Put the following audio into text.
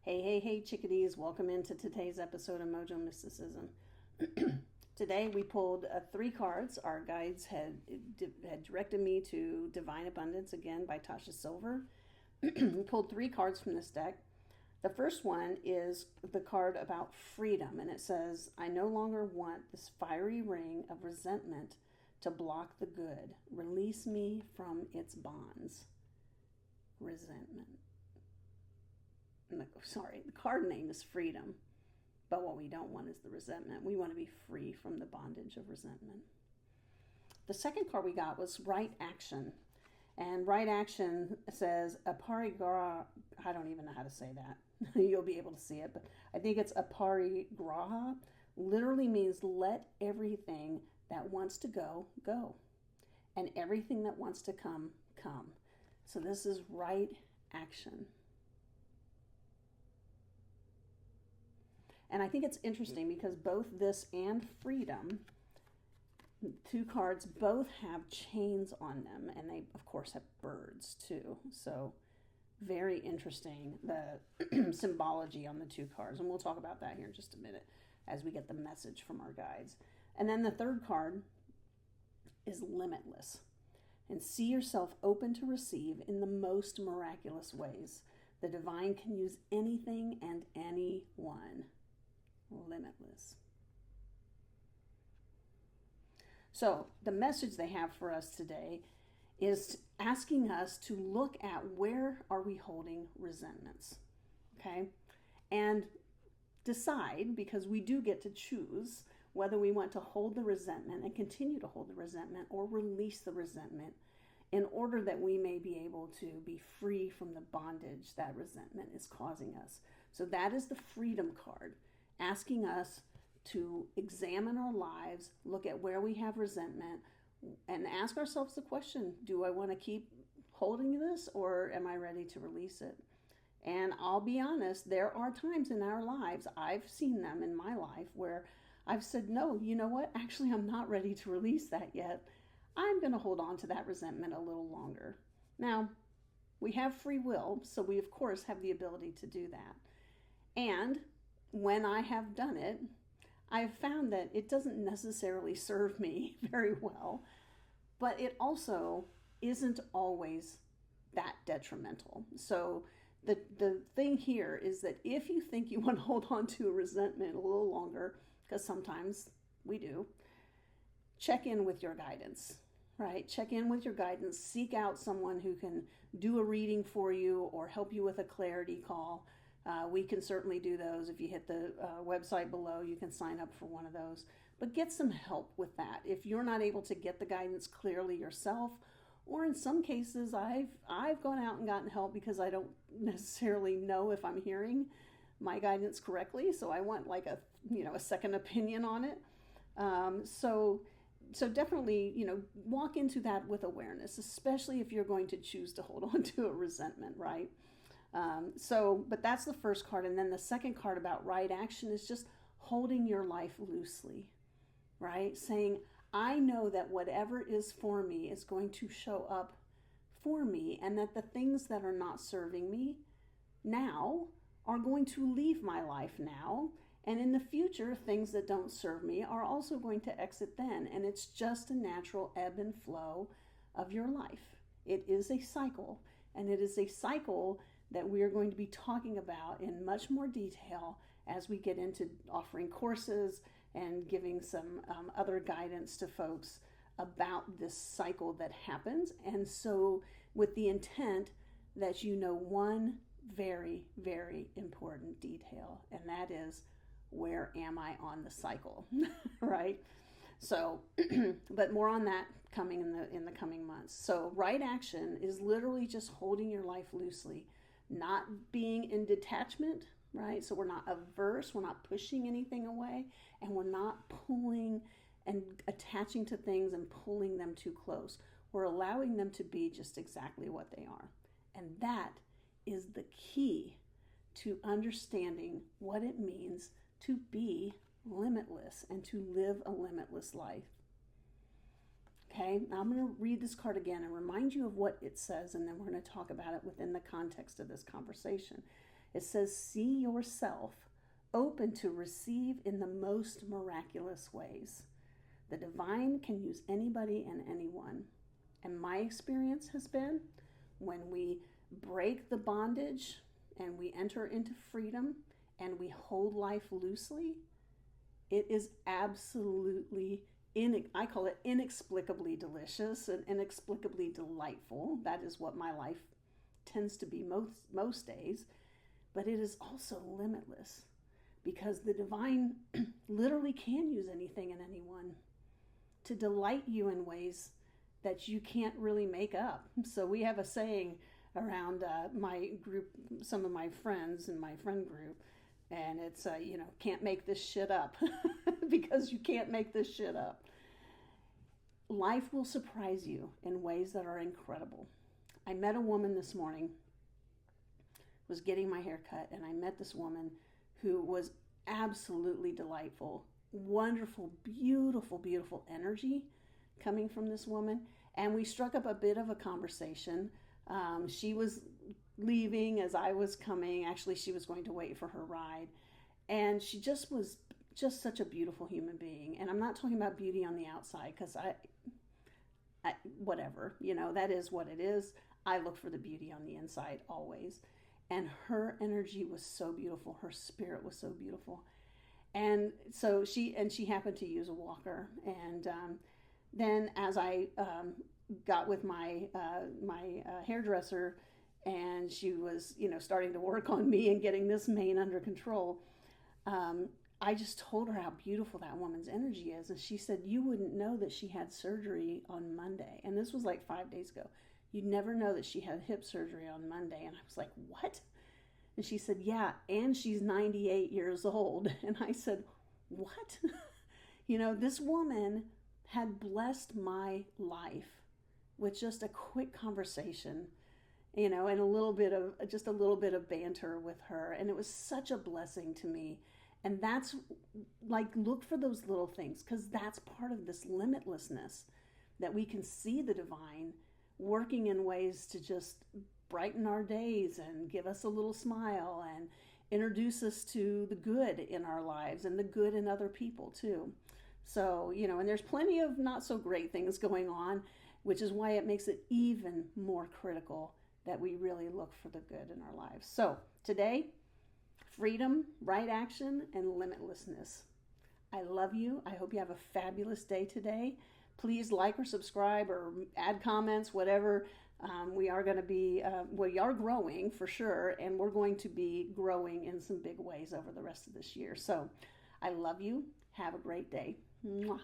Hey, hey, hey, chickadees. Welcome into today's episode of Mojo Mysticism. Today we pulled 3 cards. Our guides had directed me to Divine Abundance, again, by Tasha Silver. We pulled 3 cards from this deck. The first one is the card about freedom, and it says, I no longer want this fiery ring of resentment to block the good. Release me from its bonds. Resentment. The card name is freedom, but what we don't want is the resentment. We want to be free from the bondage of resentment. The second card we got was right action, and right action says aparigraha. I don't even know how to say that. You'll be able to see it, but I think it's aparigraha. Literally means let everything that wants to go, go, and everything that wants to come, come. So this is right action. And I think it's interesting because both this and freedom, 2 cards, both have chains on them. And they, of course, have birds too. So very interesting, the symbology on the 2 cards. And we'll talk about that here in just a minute as we get the message from our guides. And then the third card is Limitless. And see yourself open to receive in the most miraculous ways. The divine can use anything and anyone. Limitless. So the message they have for us today is asking us to look at where are we holding resentments, okay? And decide, because we do get to choose whether we want to hold the resentment and continue to hold the resentment or release the resentment in order that we may be able to be free from the bondage that resentment is causing us. So that is the freedom card, asking us to examine our lives, look at where we have resentment, and ask ourselves the question, do I want to keep holding this or am I ready to release it? And I'll be honest, there are times in our lives, I've seen them in my life, where I've said, no, you know what? Actually, I'm not ready to release that yet. I'm going to hold on to that resentment a little longer. Now, we have free will, so we, of course, have the ability to do that. And when I have done it, I've found that it doesn't necessarily serve me very well, but it also isn't always that detrimental. So the thing here is that if you think you want to hold on to a resentment a little longer, because sometimes we do, check in with your guidance, right? Check in with your guidance. Seek out someone who can do a reading for you or help you with a clarity call. We can certainly do those. If you hit the website below, you can sign up for one of those. But get some help with that. If you're not able to get the guidance clearly yourself, or in some cases, I've gone out and gotten help because I don't necessarily know if I'm hearing my guidance correctly. So I want like a second opinion on it. So definitely, walk into that with awareness, especially if you're going to choose to hold on to a resentment, right? But that's the first card. And then the second card about right action is just holding your life loosely, right? Saying, I know that whatever is for me is going to show up for me, and that the things that are not serving me now are going to leave my life now. And in the future, things that don't serve me are also going to exit then. And it's just a natural ebb and flow of your life. It is a cycle, and it is a cycle that we are going to be talking about in much more detail as we get into offering courses and giving some other guidance to folks about this cycle that happens. And so with the intent that you know one very, very important detail, and that is, where am I on the cycle, right? So, but more on that coming in the coming months. So right action is literally just holding your life loosely, not being in detachment, right? So we're not averse, we're not pushing anything away, and we're not pulling and attaching to things and pulling them too close. We're allowing them to be just exactly what they are. And that is the key to understanding what it means to be limitless and to live a limitless life. Okay, now I'm going to read this card again and remind you of what it says, and then we're going to talk about it within the context of this conversation. It says, see yourself open to receive in the most miraculous ways. The divine can use anybody and anyone. And my experience has been when we break the bondage and we enter into freedom and we hold life loosely, it is absolutely, I call it inexplicably delicious and inexplicably delightful. That is what my life tends to be most days. But it is also limitless because the divine literally can use anything and anyone to delight you in ways that you can't really make up. So we have a saying around my group, some of my friends in my friend group, and it's, can't make this shit up because you can't make this shit up. Life will surprise you in ways that are incredible. I met a woman this morning, was getting my hair cut, and I met this woman who was absolutely delightful. Wonderful, beautiful, beautiful energy coming from this woman. And we struck up a bit of a conversation. She was leaving as I was coming. Actually, she was going to wait for her ride. And she just was just such a beautiful human being. And I'm not talking about beauty on the outside because I whatever, that is what it is. I look for the beauty on the inside always. And her energy was so beautiful. Her spirit was so beautiful. And so she happened to use a walker. And then as I got with my hairdresser, and she was starting to work on me and getting this mane under control, I just told her how beautiful that woman's energy is. And she said, you wouldn't know that she had surgery on Monday. And this was like 5 days ago. You'd never know that she had hip surgery on Monday. And I was like, what? And she said, yeah, and she's 98 years old. And I said, what? This woman had blessed my life with just a quick conversation, and a little bit of banter with her. And it was such a blessing to me. And that's like, look for those little things, because that's part of this limitlessness, that we can see the divine working in ways to just brighten our days and give us a little smile and introduce us to the good in our lives and the good in other people too. So, and there's plenty of not so great things going on, which is why it makes it even more critical that we really look for the good in our lives. So today, freedom, right action, and limitlessness. I love you. I hope you have a fabulous day today. Please like or subscribe or add comments, whatever. We are going to be, we are growing for sure, and we're going to be growing in some big ways over the rest of this year. So I love you. Have a great day. Mwah.